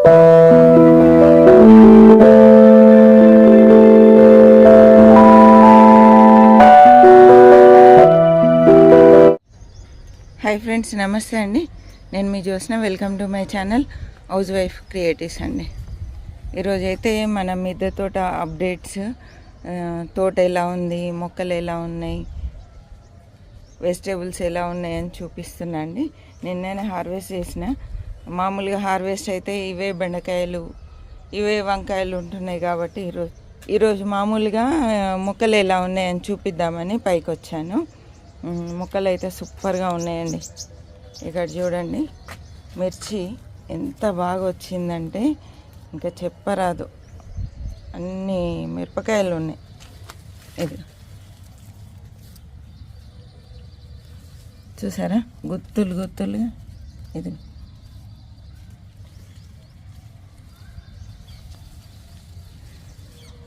Hi friends, నమస్తే అండి. నేను మీ Jyotsna. Welcome to my channel house wife creatives అండి. ఈరోజైతే మన మిద్దె తోట అప్డేట్స్, తోట ఎలా ఉంది, మొక్కలు ఎలా ఉన్నాయి, వెజిటేబుల్స్ ఎలా ఉన్నాయని చూపిస్తున్నా అండి. నిన్ననే హార్వెస్ట్ చేసిన. మామూలుగా హార్వెస్ట్ అయితే ఇవే బెండకాయలు, ఇవే వంకాయలు ఉంటున్నాయి కాబట్టి ఈరోజు మామూలుగా మొక్కలు ఎలా ఉన్నాయని చూపిద్దామని పైకి వచ్చాను. మొక్కలు అయితే సూపర్గా ఉన్నాయండి. ఇక్కడ చూడండి, మిర్చి ఎంత బాగా వచ్చిందంటే ఇంకా చెప్పరాదు. అన్ని మిరపకాయలు ఉన్నాయి. ఇది చూసారా, గుత్తులు గుత్తులుగా. ఇది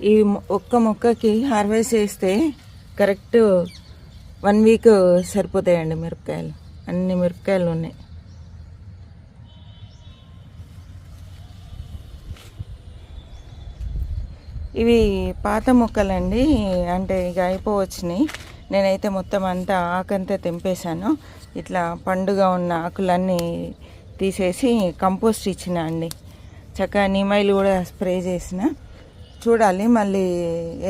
ఈ ఒక్క మొక్కకి హార్వెస్ట్ చేస్తే కరెక్ట్ 1 వీక్ సరిపోతాయండి మిరపకాయలు. అన్ని మిరపకాయలు ఉన్నాయి. ఇవి పాత మొక్కలండి, అంటే ఇక అయిపోవచ్చినాయి. నేనైతే మొత్తం అంతా ఆకంతా తెంపేశాను. ఇట్లా పండుగ ఉన్న ఆకులన్నీ తీసేసి కంపోస్ట్ ఇచ్చిన అండి. చక్కగా నీమైలు కూడా స్ప్రే చేసిన. చూడాలి మళ్ళీ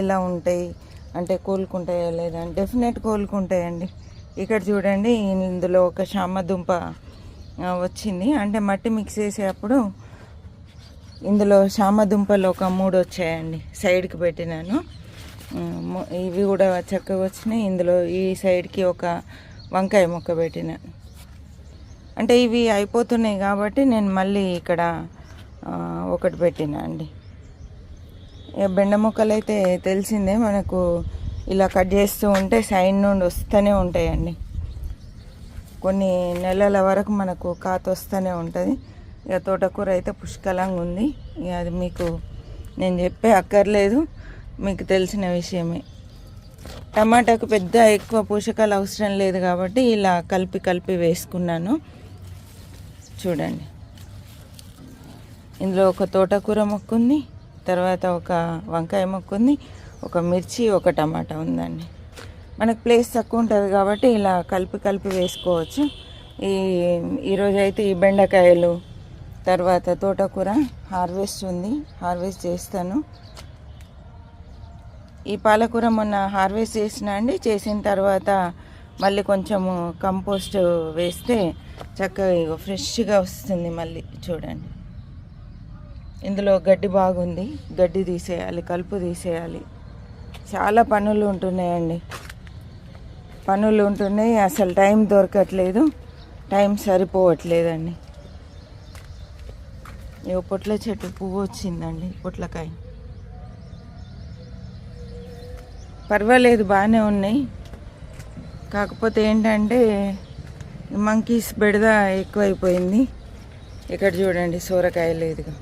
ఎలా ఉంటాయి, అంటే కోలుకుంటాయో లేదా. డెఫినెట్ కోలుకుంటాయండి. ఇక్కడ చూడండి, ఇందులో ఒక చామదుంప వచ్చింది. అంటే మట్టి మిక్స్ చేసేటప్పుడు ఇందులో చామదుంపలు ఒక 3 వచ్చాయండి. సైడ్కి పెట్టినాను. ఇవి కూడా చక్కగా వచ్చినాయి. ఇందులో ఈ సైడ్కి ఒక వంకాయ మొక్క పెట్టిన. అంటే ఇవి అయిపోతున్నాయి కాబట్టి నేను మళ్ళీ ఇక్కడ ఒకటి పెట్టిన అండి. బెండ మొక్కలు అయితే తెలిసిందే మనకు, ఇలా కట్ చేస్తూ ఉంటే సైడ్ నుండి వస్తూనే ఉంటాయండి. కొన్ని నెలల వరకు మనకు కాత వస్తూనే ఉంటుంది. ఇక తోటకూర అయితే పుష్కలంగా ఉంది. ఇక అది మీకు నేను చెప్పే అక్కర్లేదు, మీకు తెలిసిన విషయమే. టమాటాకు పెద్ద ఎక్కువ పోషకాలు అవసరం లేదు కాబట్టి ఇలా కలిపి వేసుకున్నాను. చూడండి, ఇందులో ఒక తోటకూర మొక్క ఉంది, తర్వాత ఒక వంకాయ మొక్క ఉంది, ఒక మిర్చి, ఒక టమాటా ఉందండి. మనకు ప్లేస్ తక్కువ ఉంటుంది కాబట్టి ఇలా కలిపి వేసుకోవచ్చు. ఈరోజు అయితే ఈ బెండకాయలు, తర్వాత తోటకూర హార్వెస్ట్ ఉంది, హార్వెస్ట్ చేస్తాను. ఈ పాలకూర మొన్న హార్వెస్ట్ చేసిన అండి. చేసిన తర్వాత మళ్ళీ కొంచెము కంపోస్ట్ వేస్తే చక్కగా ఫ్రెష్గా వస్తుంది మళ్ళీ. చూడండి, ఇందులో గడ్డి బాగుంది, గడ్డి తీసేయాలి, కలుపు తీసేయాలి. చాలా పనులు ఉంటున్నాయండి, అసలు టైం దొరకట్లేదు, టైం సరిపోవట్లేదండి. ఇక పొట్ల చెట్టు పువ్వు వచ్చిందండి, పొట్లకాయ. పర్వాలేదు, బాగానే ఉన్నాయి. కాకపోతే ఏంటంటే మంకీస్ బెడద ఎక్కువైపోయింది. ఇక్కడ చూడండి, సోరకాయలు. ఇదిగా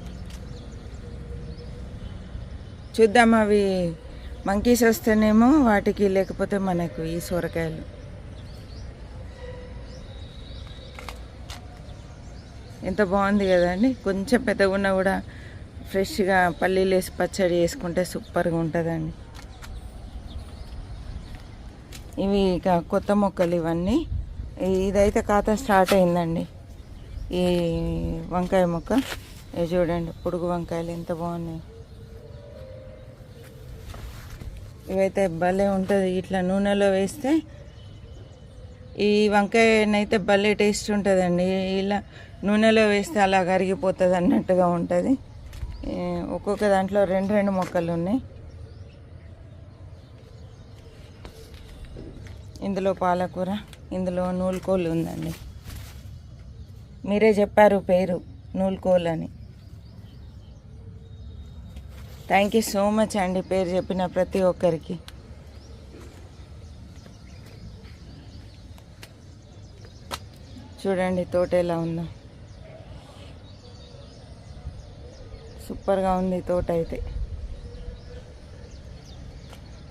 చూద్దాం, అవి మంకీస్ వస్తేనేమో వాటికి, లేకపోతే మనకు ఈ సొరకాయలు. ఎంత బాగుంది కదండి. కొంచెం పెద్దగా ఉన్నా కూడా ఫ్రెష్గా పల్లీలు వేసి పచ్చడి చేసుకుంటే సూపర్గా ఉంటుందండి. ఇవి ఇక కొత్త మొక్కలు ఇవన్నీ. ఇదైతే ఖాతా స్టార్ట్ అయిందండి. ఈ వంకాయ మొక్క ఇవి చూడండి, పొడుగు వంకాయలు ఎంత బాగున్నాయి. ఇవైతే భలే ఉంటుంది. ఇట్లా నూనెలో వేస్తే ఈ వంకాయనైతే భలే టేస్ట్ ఉంటుందండి. ఇలా నూనెలో వేస్తే అలా కరిగిపోతుంది అన్నట్టుగా ఉంటుంది. ఒక్కొక్క దాంట్లో 2 మొక్కలు ఉన్నాయి. ఇందులో పాలకూర, ఇందులో నూలుకోలు ఉందండి. మీరే చెప్పారు పేరు నూలుకోలు అని. థ్యాంక్ యూ సో మచ్ అండి, పేరు చెప్పిన ప్రతి ఒక్కరికి. చూడండి తోట ఎలా ఉందో, సూపర్గా ఉంది తోట అయితే.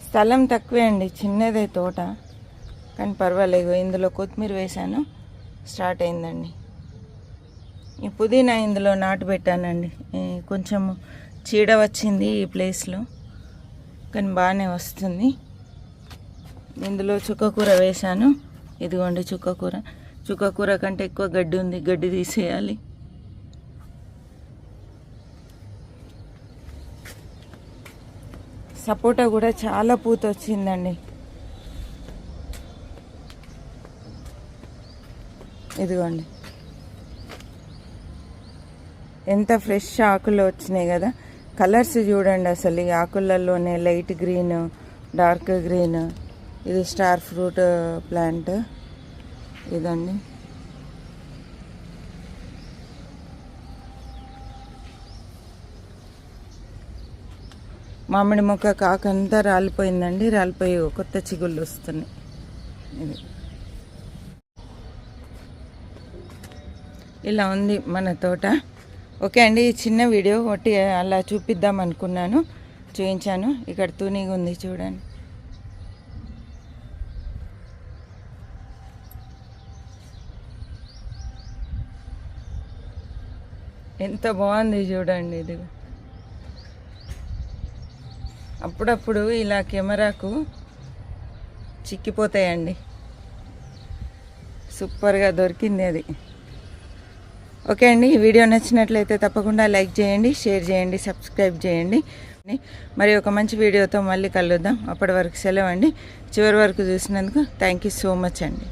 స్థలం తక్కువే అండి, చిన్నదే తోట, కానీ పర్వాలేదు. ఇందులో కొత్తిమీర వేసాను, స్టార్ట్ అయిందండి. ఈ పుదీనా ఇందులో నాటు పెట్టానండి. కొంచెం చీడ వచ్చింది ఈ ప్లేస్లో, కానీ బాగానే వస్తుంది. ఇందులో చుక్కకూర వేశాను. ఇదిగోండి చుక్కకూర. చుక్కకూర కంటే ఎక్కువ గడ్డి ఉంది, గడ్డి తీసేయాలి. సపోటా కూడా చాలా పూత వచ్చిందండి. ఇదిగోండి ఎంత ఫ్రెష్ ఆకులు వచ్చినాయి కదా. కలర్స్ చూడండి అసలు. ఈ ఆకులలోనే లైట్ గ్రీన్, డార్క్ గ్రీన్. ఇది స్టార్ ఫ్రూట్ ప్లాంట్ ఇదండి. మామిడి మొక్క కాకంతా రాలిపోయిందండి. రాలిపోయి కొత్త చిగుళ్ళు వస్తున్నాయి. ఇది ఇలా ఉంది మన తోట. ఓకే అండి, ఈ చిన్న వీడియో ఒకటి అలా చూపిద్దాం అనుకున్నాను, చూపించాను. ఇక్కడ తూనీగా ఉంది చూడండి. ఎంత బాగుంది చూడండి. ఇది అప్పుడప్పుడు ఇలా కెమెరాకు చిక్కిపోతాయండి. సూపర్గా దొరికింది అది. ఓకే అండి, ఈ వీడియో నచ్చినట్లయితే తప్పకుండా లైక్ చేయండి, షేర్ చేయండి, సబ్స్క్రైబ్ చేయండి. మరి ఒక మంచి వీడియోతో మళ్ళీ కలుద్దాం. అప్పటి వరకు సెలవు అండి. చివరి వరకు చూసినందుకు థ్యాంక్ యూ సో మచ్ అండి.